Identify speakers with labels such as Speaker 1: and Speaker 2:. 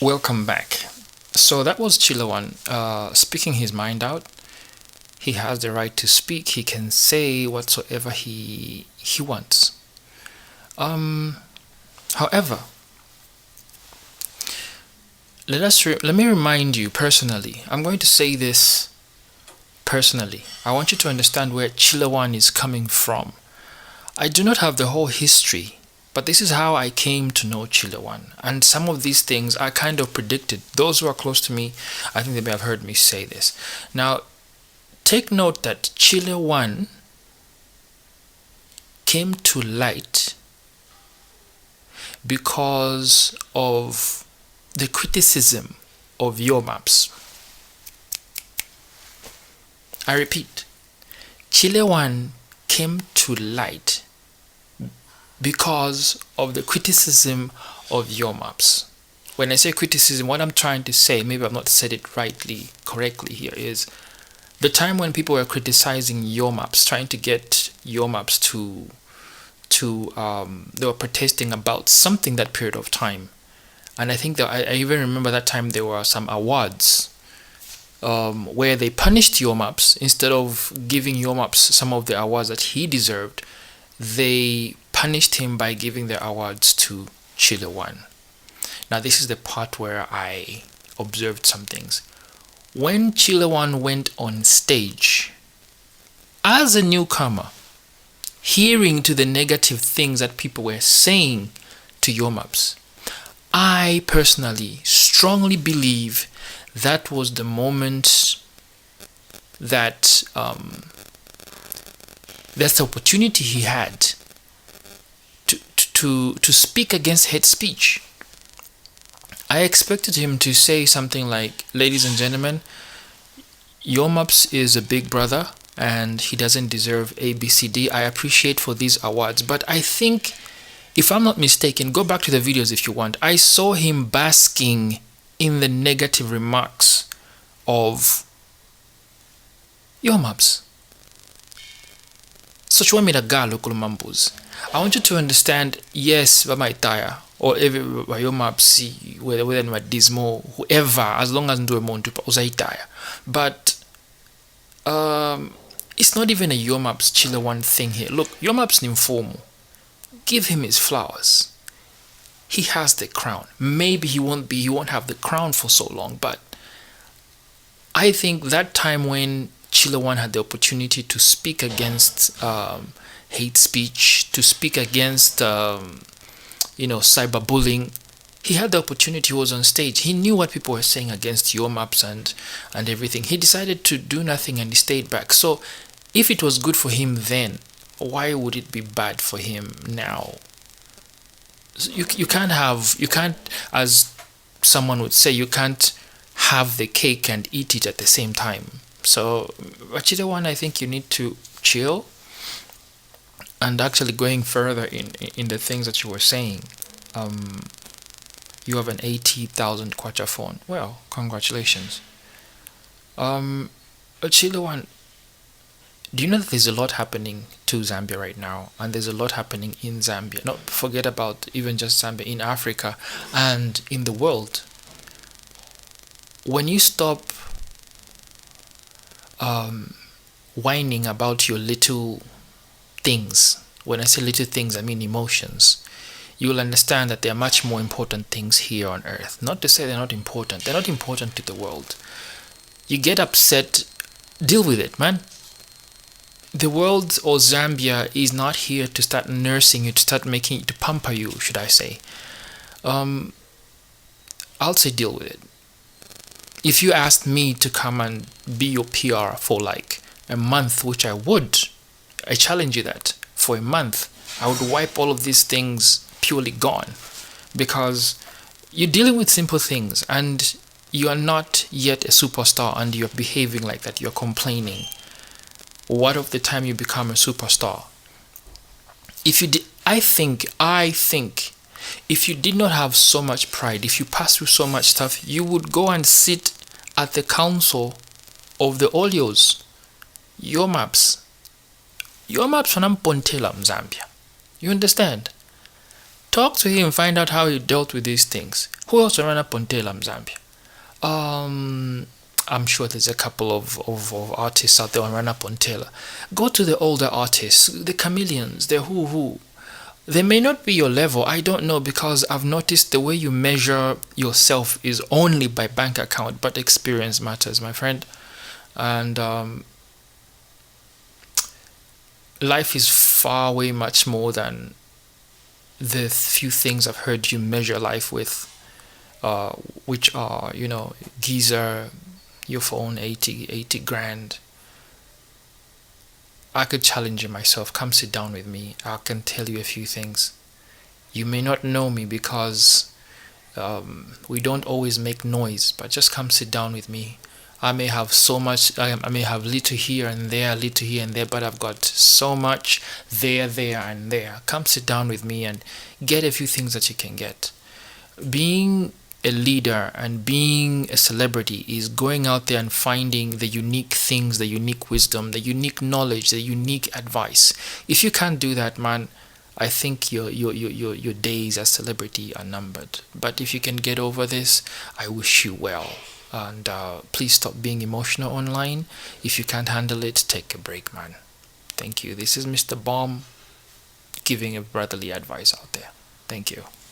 Speaker 1: Welcome back. So that was Chilawan speaking his mind out. He has the right to speak. He can say whatsoever he wants. Um, However, let me remind you personally. I'm going to say this personally. I want you to understand where Chilawan is coming from. I do not have the whole history, but this is how I came to know Chilawan. And some of these things I kind of predicted. Those who are close to me, I think they may have heard me say this. Now, take note that Chilawan came to light because of the criticism of your maps. I repeat, Chilewan came to light because of the criticism of your maps. When I say criticism, what I'm trying to say, maybe I've not said it correctly here, is the time when people were criticizing your maps, trying to get your maps they were protesting about something that period of time. And I think that I even remember that time there were some awards where they punished your maps instead of giving your maps some of the awards that he deserved. They punished him by giving the awards to Chilewan. Now this is the part where I observed some things. When Chilewan went on stage as a newcomer, hearing to the negative things that people were saying to your maps, I personally strongly believe that was the moment that that's the opportunity he had to speak against hate speech. I expected him to say something like, ladies and gentlemen, Yomaps is a big brother and he doesn't deserve ABCD. I appreciate for these awards, but I think, if I'm not mistaken, go back to the videos if you want, I saw him basking in the negative remarks of Yomaps. Such one made a girl local mambos. I want you to understand, yes, Bamaitaya, or every Yomaps, whether Dismo, whoever, as long as ndo montu uzaitaya. But it's not even a Yomaps Chilewan thing here. Look, Yomaps Nimfomu. Give him his flowers. He has the crown. Maybe he won't have the crown for so long, but I think that time when Chilewan had the opportunity to speak against hate speech, to speak against cyberbullying, he had the opportunity. He was on stage. He knew what people were saying against your maps and everything. He decided to do nothing and he stayed back. So if it was good for him then, why would it be bad for him now? You can't, as someone would say, you can't have the cake and eat it at the same time. So Chilewan, I think you need to chill. And actually going further in the things that you were saying, you have an 80,000 kwacha phone. Well, congratulations. Chilewan, do you know that there's a lot happening to Zambia right now, and there's a lot happening in Zambia? Not forget about even just Zambia, in Africa and in the world. When you stop whining about your little things, when I say little things, I mean emotions, you'll understand that there are much more important things here on earth. Not to say they're not important. They're not important to the world. You get upset, deal with it, man. The world or Zambia is not here to start nursing you, to pamper you, should I say. I'll say deal with it. If you asked me to come and be your PR for like a month, which I challenge you that for a month, I would wipe all of these things purely gone, because you're dealing with simple things and you are not yet a superstar and you're behaving like that, you're complaining. What of the time you become a superstar? I think if you did not have so much pride, if you passed through so much stuff, you would go and sit at the council of the Olios. Your maps from Pontela, Zambia. You understand? Talk to him, find out how he dealt with these things. Who else ran up on Taylor Zambia? I'm sure there's a couple of artists out there on Run Up on Taylor. Go to the older artists, the chameleons, the who. They may not be your level, I don't know, because I've noticed the way you measure yourself is only by bank account, but experience matters, my friend. And life is far way much more than the few things I've heard you measure life with, which are, geezer, your phone, 80 grand. I could challenge you myself. Come sit down with me. I can tell you a few things. You may not know me because we don't always make noise, but just come sit down with me. I may have so much, I may have little here and there, but I've got so much there, and there. Come sit down with me and get a few things that you can get. Being a leader and being a celebrity is going out there and finding the unique things, the unique wisdom, the unique knowledge, the unique advice. If you can't do that, man, I think your days as celebrity are numbered. But if you can get over this, I wish you well. And please stop being emotional online. If you can't handle it, take a break, man. Thank you. This is Mr. Bomb giving a brotherly advice out there. Thank you.